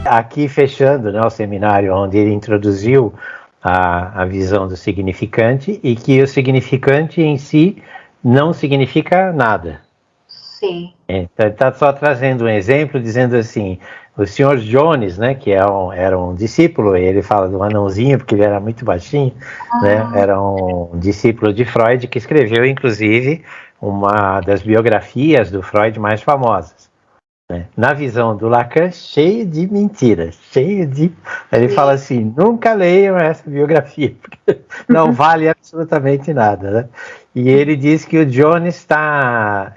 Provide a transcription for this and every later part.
Aqui fechando, né, o seminário onde ele introduziu a visão do significante e que o significante em si não significa nada. Sim. Então, ele está só trazendo um exemplo, dizendo assim, o Sr. Jones, né, que era um discípulo, ele fala do anãozinho, porque ele era muito baixinho, né, era um discípulo de Freud, que escreveu, inclusive, uma das biografias do Freud mais famosas. Né? Na visão do Lacan, cheio de mentiras, Ele fala assim, nunca leiam essa biografia, porque não vale absolutamente nada, né? E ele diz que o Jones está,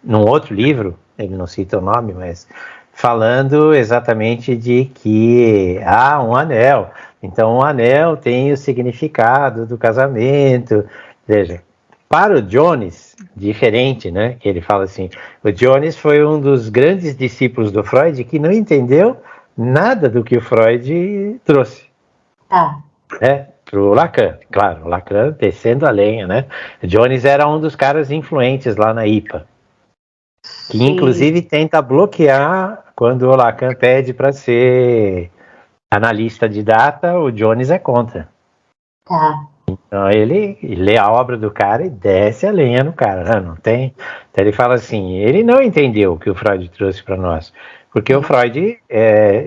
num outro livro, ele não cita o nome, mas falando exatamente de que há um anel, então um anel tem o significado do casamento, veja, para o Jones, diferente, né? Ele fala assim, o Jones foi um dos grandes discípulos do Freud que não entendeu nada do que o Freud trouxe. Né? Para o Lacan, claro, o Lacan descendo a lenha, né? O Jones era um dos caras influentes lá na IPA, que inclusive tenta bloquear quando o Lacan pede para ser analista de data, o Jones é contra. Então ele lê a obra do cara e desce a lenha no cara, não tem? Então ele fala assim, ele não entendeu o que o Freud trouxe para nós, porque o Freud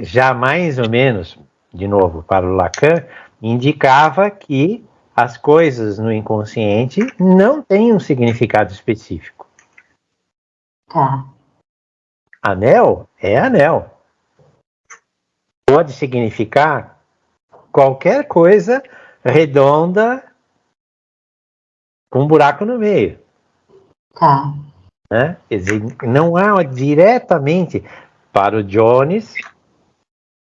já mais ou menos, de novo, para o Lacan, indicava que as coisas no inconsciente não têm um significado específico. Anel é anel. Pode significar qualquer coisa redonda com um buraco no meio. Né? Quer dizer, não há diretamente para o Jones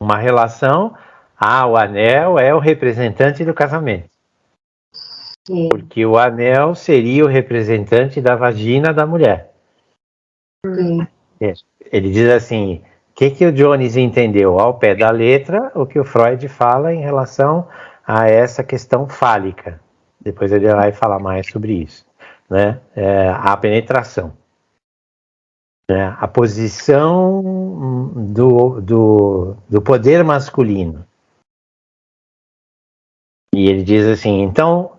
uma relação, o anel é o representante do casamento. Porque o anel seria o representante da vagina da mulher. Ele diz assim, o que o Jones entendeu ao pé da letra, o que o Freud fala em relação a essa questão fálica. Depois ele vai falar mais sobre isso. Né? A penetração. Né? A posição do poder masculino. E ele diz assim, então,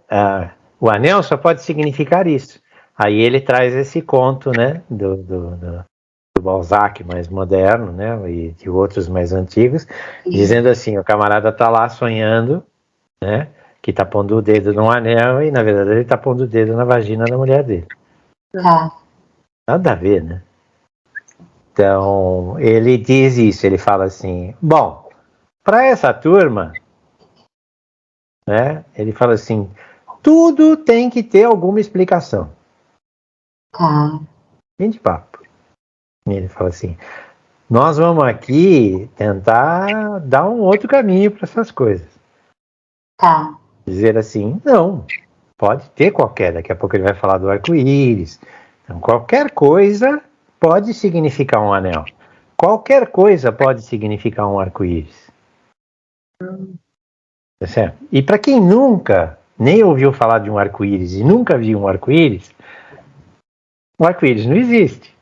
o anel só pode significar isso. Aí ele traz esse conto, né, do Balzac mais moderno, né, e de outros mais antigos, dizendo assim, o camarada está lá sonhando, né, que está pondo o dedo num anel e, na verdade, ele está pondo o dedo na vagina da mulher dele. Nada a ver, né? Então, ele diz isso, ele fala assim, bom, para essa turma, né, ele fala assim, tudo tem que ter alguma explicação. Fim de papo. E ele fala assim, nós vamos aqui tentar dar um outro caminho para essas coisas. Dizer assim, não, pode ter qualquer, daqui a pouco ele vai falar do arco-íris. Então, qualquer coisa pode significar um anel. Qualquer coisa pode significar um arco-íris. Tá certo? E para quem nunca nem ouviu falar de um arco-íris e nunca viu um arco-íris, o arco-íris não existe.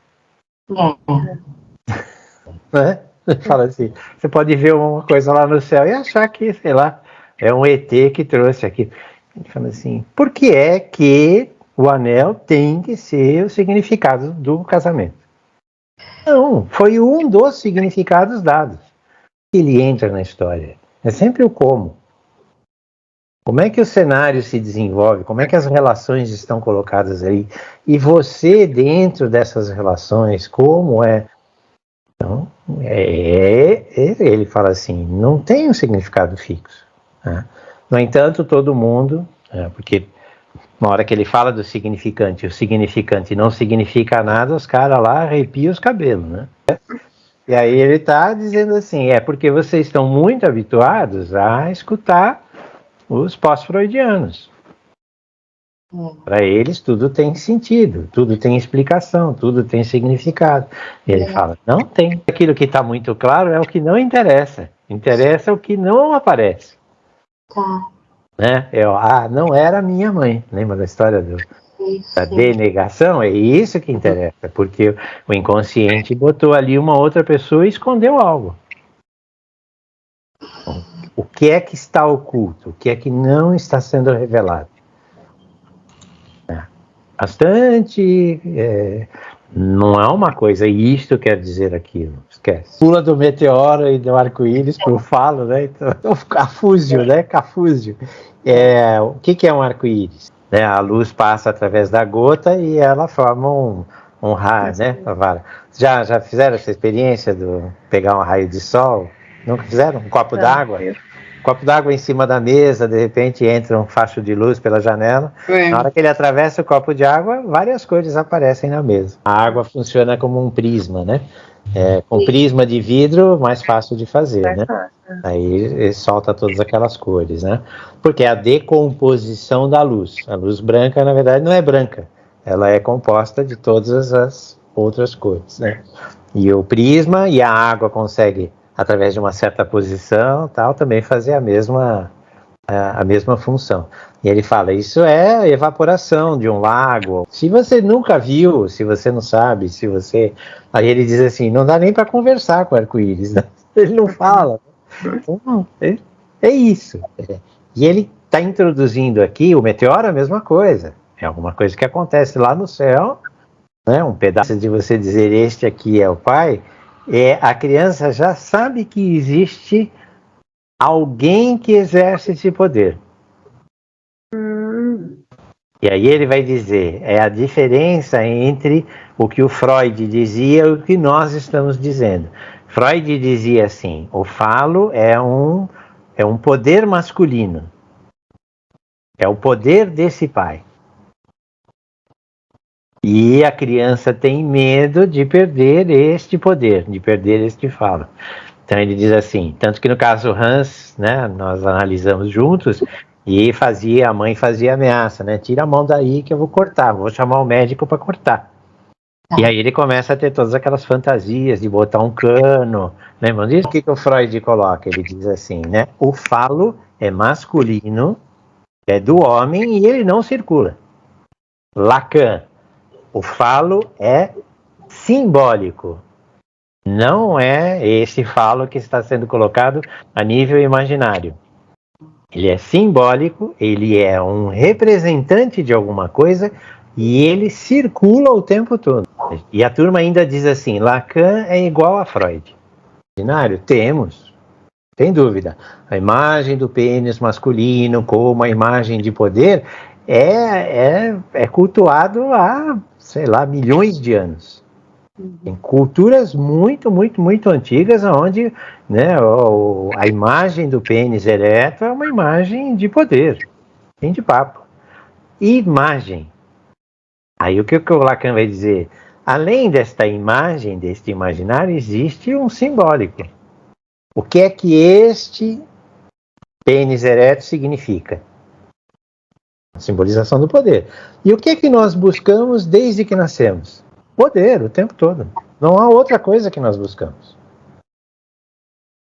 Né? Fala assim, você pode ver uma coisa lá no céu e achar que, sei lá, é um ET que trouxe aqui. Ele fala assim, por que é que o anel tem que ser o significado do casamento? Não, foi um dos significados dados. Ele entra na história. É sempre o como. Como é que o cenário se desenvolve? Como é que as relações estão colocadas aí? E você, dentro dessas relações, como é? Então, ele fala assim, não tem um significado fixo. Né? No entanto, todo mundo, porque na hora que ele fala do significante, o significante não significa nada, os caras lá arrepiam os cabelos, né? E aí ele está dizendo assim, porque vocês estão muito habituados a escutar os pós-freudianos. Para eles tudo tem sentido, tudo tem explicação, tudo tem significado. E ele fala, não tem. Aquilo que está muito claro é o que não interessa. Interessa o que não aparece. Né? Não era minha mãe. Lembra da história A denegação, é isso que interessa, porque o inconsciente botou ali uma outra pessoa e escondeu algo. O que é que está oculto? O que é que não está sendo revelado? Bastante. Não é uma coisa, isto quer dizer aquilo. Esquece. Pula do meteoro e do arco-íris para o falo, né? Então, Cafúzio, né? Cafúzio. O que é um arco-íris? A luz passa através da gota e ela forma um raio, né? Já fizeram essa experiência de pegar um raio de sol? Nunca fizeram? Um copo d'água? Copo d'água em cima da mesa, de repente entra um facho de luz pela janela. Na hora que ele atravessa o copo de água, várias cores aparecem na mesa. A água funciona como um prisma, né? Com prisma de vidro, mais fácil de fazer, né? Aí ele solta todas aquelas cores, né? Porque é a decomposição da luz. A luz branca, na verdade, não é branca. Ela é composta de todas as outras cores, né? E o prisma e a água consegue, através de uma certa posição, tal, também fazer a mesma função. E ele fala, isso é evaporação de um lago. Se você nunca viu, se você não sabe, Aí ele diz assim, não dá nem para conversar com o arco-íris, né? Ele não fala. Então, é isso. E ele está introduzindo aqui, o meteoro é a mesma coisa. É alguma coisa que acontece lá no céu, né? Um pedaço de você dizer, este aqui é o pai, a criança já sabe que existe alguém que exerce esse poder. E aí ele vai dizer, é a diferença entre o que o Freud dizia e o que nós estamos dizendo. Freud dizia assim, o falo é um poder masculino. É o poder desse pai. E a criança tem medo de perder este poder, de perder este falo. Então ele diz assim, tanto que no caso Hans, né, nós analisamos juntos, e a mãe fazia ameaça, né, tira a mão daí que eu vou cortar, vou chamar o médico para cortar. E aí ele começa a ter todas aquelas fantasias de botar um cano, lembram disso? O que o Freud coloca? Ele diz assim, né, o falo é masculino, é do homem e ele não circula. Lacan, o falo é simbólico. Não é esse falo que está sendo colocado a nível imaginário. Ele é simbólico, ele é um representante de alguma coisa e ele circula o tempo todo. E a turma ainda diz assim, Lacan é igual a Freud. Imaginário? Temos, sem dúvida. A imagem do pênis masculino como a imagem de poder é cultuado há, sei lá, milhões de anos. Em culturas muito, muito, muito antigas, onde, né, a imagem do pênis ereto é uma imagem de poder, fim de papo. Imagem. Aí o que o Lacan vai dizer? Além desta imagem, deste imaginário, existe um simbólico. O que é que este pênis ereto significa? A simbolização do poder. E o que é que nós buscamos desde que nascemos? Poder, o tempo todo. Não há outra coisa que nós buscamos.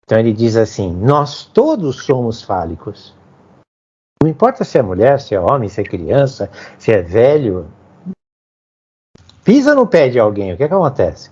Então ele diz assim, nós todos somos fálicos. Não importa se é mulher, se é homem, se é criança, se é velho. Pisa no pé de alguém, o que acontece?